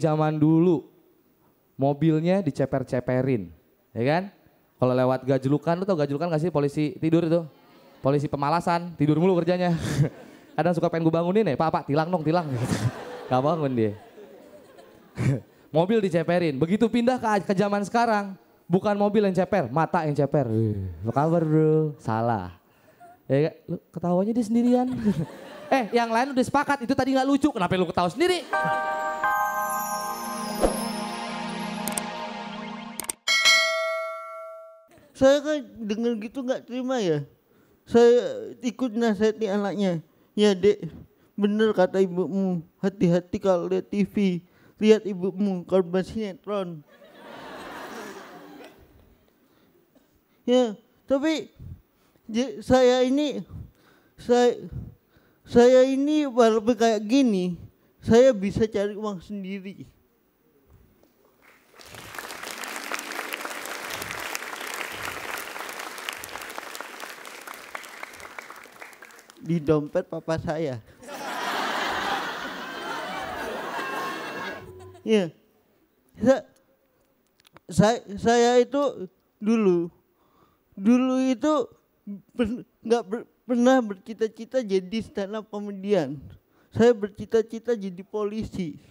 zaman dulu mobilnya diceper-ceperin, ya kan? Kalau lewat gajlukan, lu tau gajlukan gak sih polisi tidur itu? Polisi pemalasan, tidur mulu kerjanya. Kadang suka pengen gue bangunin ya, pak tilang dong tilang. Gak bangun dia. Mobil diceperin, begitu pindah ke zaman sekarang, bukan mobil yang ceper, mata yang ceper. Apa kabar bro? Salah. Ya, lu ketawanya dia sendirian. Yang lain udah sepakat, itu tadi gak lucu, kenapa lu ketawa sendiri? Saya kan denger gitu nggak terima ya. Saya ikut nasihati anaknya. Ya dek, bener kata ibumu. Hati-hati kalau lihat TV. Lihat ibumu korban sinetron. Ya, tapi saya ini walaupun kayak gini, saya bisa cari uang sendiri. Di dompet papa saya. Ya, saya itu dulu itu pernah bercita-cita jadi stand up comedian. Saya bercita-cita jadi polisi.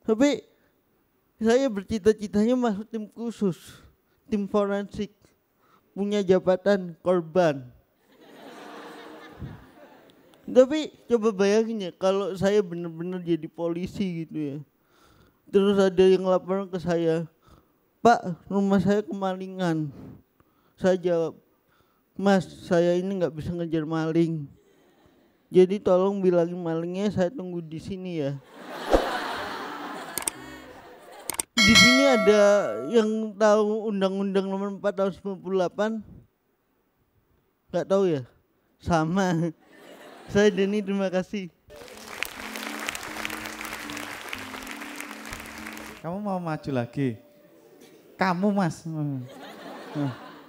Tapi saya bercita-citanya masuk tim khusus, tim forensik, punya jabatan korban. Tapi coba bayangin ya kalau saya benar-benar jadi polisi gitu ya. Terus ada yang lapor ke saya, Pak rumah saya kemalingan. Saya jawab, Mas saya ini nggak bisa ngejar maling. Jadi tolong bilangin malingnya saya tunggu di sini ya. Di sini ada yang tahu Undang-Undang Nomor 4 tahun 98? Nggak tahu ya? Sama. Saya Denny, terima kasih. Kamu mau maju lagi? Kamu mas.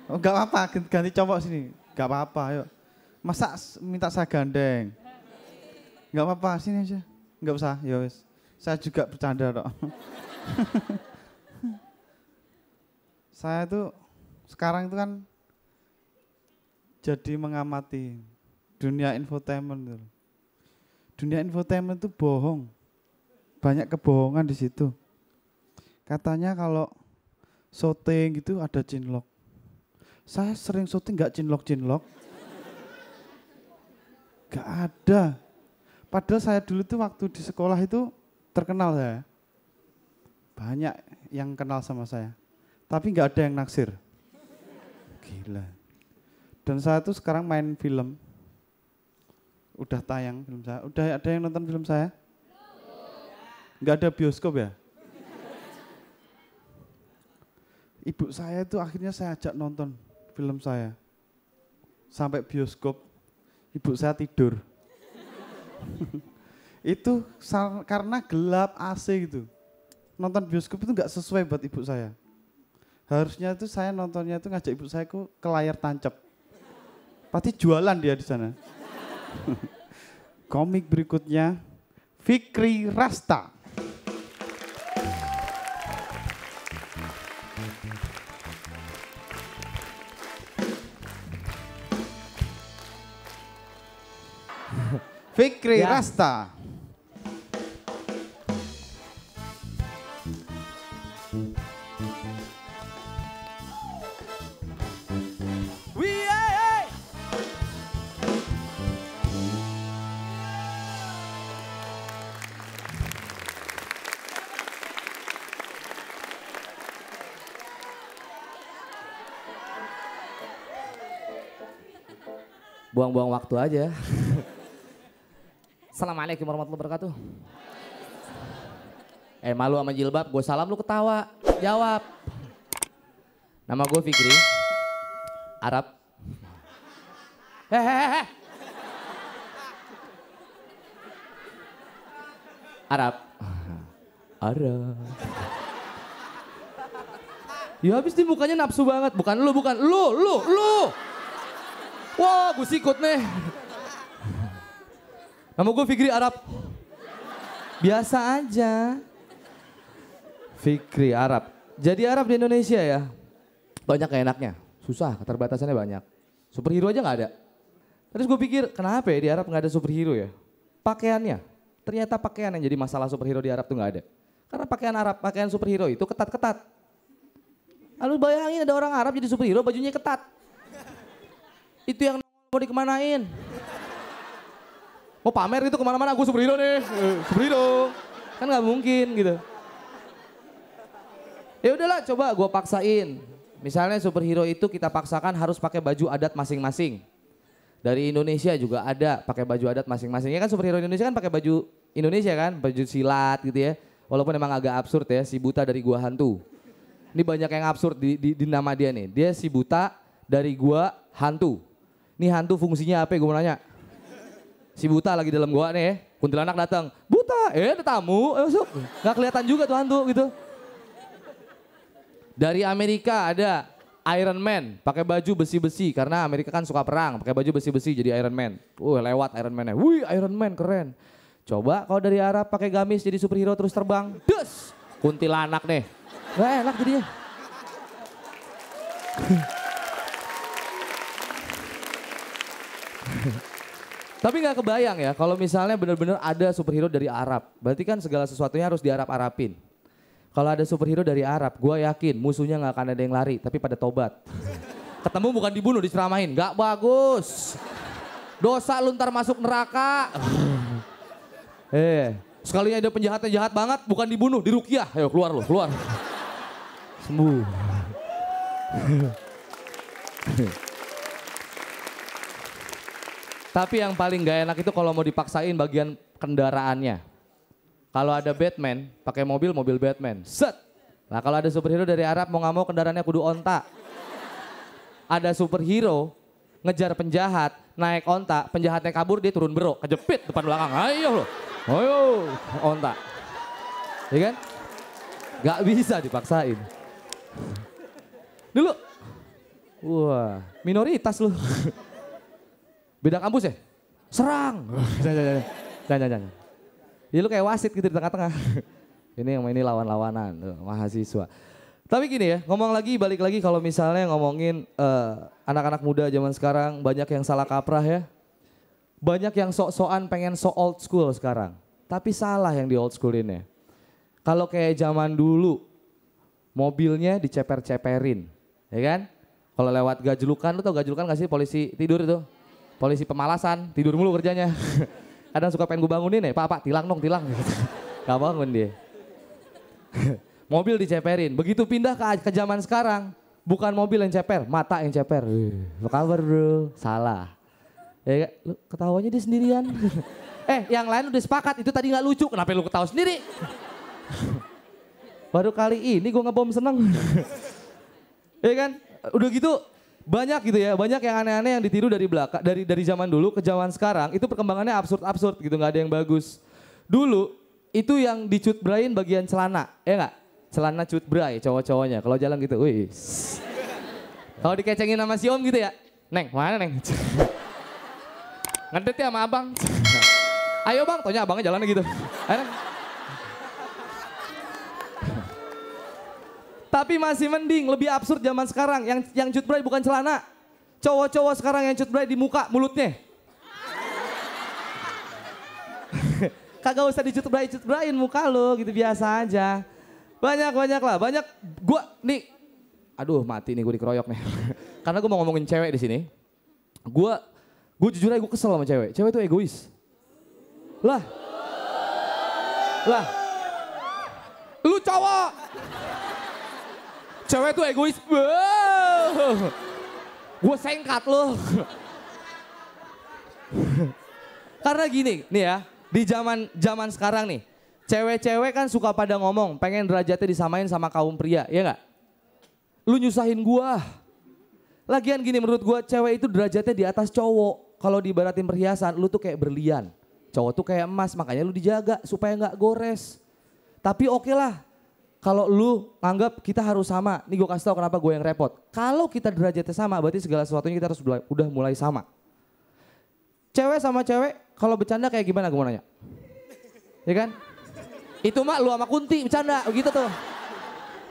Oh, gak apa-apa, ganti cowok sini. Gak apa-apa, ayo. Masa minta saya gandeng? Gak apa-apa, sini aja. Gak usah, ya wes. Saya juga bercanda dok. Saya tuh sekarang itu kan jadi mengamati dunia infotainment. Dunia infotainment itu bohong. Banyak kebohongan di situ. Katanya kalau syuting gitu ada cinlok. Saya sering syuting nggak cinlok-cinlok. Gak ada. Padahal saya dulu tuh waktu di sekolah itu terkenal saya. Banyak yang kenal sama saya. Tapi nggak ada yang naksir. Gila. Dan saya tuh sekarang main film. Udah tayang film saya. Udah ada yang nonton film saya? Nggak ada bioskop ya? Ibu saya itu akhirnya saya ajak nonton film saya. Sampai bioskop, ibu saya tidur. Itu karena gelap AC gitu. Nonton bioskop itu nggak sesuai buat ibu saya. Harusnya itu saya nontonnya itu ngajak ibu saya ke layar tancap. Pasti jualan dia di sana. Komik berikutnya, Fikri Rasta. Fikri Rasta. Buang-buang waktu aja. Assalamualaikum warahmatullahi wabarakatuh. Malu sama jilbab, gue salam lu ketawa. Jawab. Nama gue Fikri. Arab. Hehehe. Arab. Arab. Ya habis di mukanya nafsu banget. Bukan lu, bukan. Lu. Wah, gue sikut nih. Nama gue Fikri Arab. Biasa aja. Fikri Arab. Jadi Arab di Indonesia ya, banyak gak enaknya. Susah, keterbatasannya banyak. Superhero aja gak ada. Terus gue pikir, kenapa ya di Arab gak ada superhero ya? Pakaiannya. Ternyata pakaian yang jadi masalah superhero di Arab tuh gak ada. Karena pakaian Arab, pakaian superhero itu ketat-ketat. Lalu bayangin ada orang Arab jadi superhero bajunya ketat. Itu yang mau dikemanain. Mau pamer itu kemana-mana, gue superhero nih. Superhero. Kan gak mungkin gitu. Ya udahlah coba gue paksain. Misalnya superhero itu kita paksakan harus pakai baju adat masing-masing. Dari Indonesia juga ada pakai baju adat masing-masing. Ya kan superhero Indonesia kan pakai baju Indonesia kan, baju silat gitu ya. Walaupun emang agak absurd ya, si buta dari gua hantu. Ini banyak yang absurd di nama dia nih. Dia si buta dari gua hantu. Ini hantu fungsinya apa ya gue mau nanya. Si buta lagi dalam gua nih ya, kuntilanak datang. Buta, ada tamu, masuk. Gak kelihatan juga tuh hantu gitu. Dari Amerika ada Iron Man, pakai baju besi-besi karena Amerika kan suka perang, pakai baju besi-besi jadi Iron Man. Lewat Iron Man-nya. Wih, Iron Man keren. Coba kalau dari Arab pakai gamis jadi superhero terus terbang. Dus, kuntilanak nih. Gak enak jadinya. Tapi gak kebayang ya kalau misalnya benar-benar ada superhero dari Arab. Berarti kan segala sesuatunya harus diarab-arapin. Kalau ada superhero dari Arab, gue yakin musuhnya gak akan ada yang lari, tapi pada tobat. Ketemu bukan dibunuh, diceramahin. Gak bagus. Dosa lu ntar masuk neraka. Sekalinya ada penjahatnya jahat banget, bukan dibunuh, diruqyah. Ayo keluar lu, keluar. Sembuh. Tapi yang paling gak enak itu kalau mau dipaksain bagian kendaraannya. Kalau ada Batman, pakai mobil Batman. Set. Nah kalau ada superhero dari Arab mau gak mau kendaraannya kudu onta. Ada superhero ngejar penjahat, naik onta, penjahatnya kabur dia turun berok, kejepit depan belakang. Ayo loh, ayo onta. Ya kan? Gak bisa dipaksain. Dulu, wah minoritas loh. Beda kampus ya? Serang. Jangan. Ya lu kayak wasit gitu di tengah-tengah. Ini yang ini lawan-lawanan, mahasiswa. Tapi gini ya, balik lagi kalau misalnya ngomongin anak-anak muda zaman sekarang banyak yang salah kaprah ya. Banyak yang sok-sokan pengen so old school sekarang. Tapi salah yang di old school ini. Kalau kayak zaman dulu, mobilnya diceper-ceperin, ya kan? Kalau lewat gajlukan, lu tau gajlukan gak sih polisi tidur itu? Polisi pemalasan, tidur mulu kerjanya. Kadang suka pengen gue bangunin ya, Pak, tilang dong, tilang. Gak bangun dia. Mobil diceperin, begitu pindah ke zaman sekarang, bukan mobil yang ceper, mata yang ceper. Apa kabar bro? Salah. Ya, lu ketawanya dia sendirian. Yang lain udah sepakat, itu tadi gak lucu, kenapa lu ketawa sendiri? Baru kali ini gue ngebom seneng. Ya kan, udah gitu. Banyak gitu ya, banyak yang aneh-aneh yang ditiru dari belakang, dari zaman dulu ke zaman sekarang, itu perkembangannya absurd gitu, nggak ada yang bagus. Dulu itu yang dicutbrain bagian celana, ya nggak? Celana cutbray cowok-cowoknya, kalau jalan gitu, wih. Kalau dikecengin sama si om gitu ya, Neng, mana Neng? Ngedet ya sama abang. Ayo bang, taunya abangnya jalannya gitu. Ayo, Neng. Tapi masih mending, lebih absurd zaman sekarang. Yang cutbray bukan celana. Cowok-cowok sekarang yang cutbray di muka, mulutnya. Kagak usah dicutbrain muka lo gitu, biasa aja. Banyak lah, gua nih. Aduh mati nih gue dikeroyok nih. Karena gue mau ngomongin cewek di sini. Gue jujur aja gue kesel sama cewek. Cewek tuh egois. Lah. Lu cowok. Cewek tuh egois. Gue sengkat loh. Karena gini, nih ya, di zaman sekarang nih, cewek-cewek kan suka pada ngomong, pengen derajatnya disamain sama kaum pria, ya nggak? Lu nyusahin gua. Lagian gini, menurut gua cewek itu derajatnya di atas cowok. Kalau diibaratin perhiasan, lu tuh kayak berlian. Cowok tuh kayak emas, makanya lu dijaga supaya nggak gores. Tapi oke lah. Kalau lu anggap kita harus sama, nih gue kasih tau kenapa gue yang repot. Kalau kita derajatnya sama, berarti segala sesuatunya kita harus udah mulai sama. Cewek sama cewek, kalau bercanda kayak gimana gue mau nanya? Ya kan? Itu mah lu sama Kunti bercanda, begitu tuh.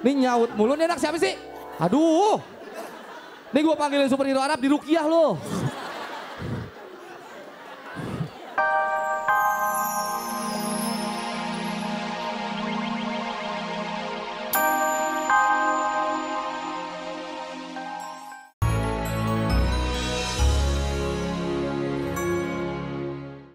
Nih nyaut mulu nih anak siapa sih? Aduh. Nih gue panggilin superhero Arab di Rukiah lo.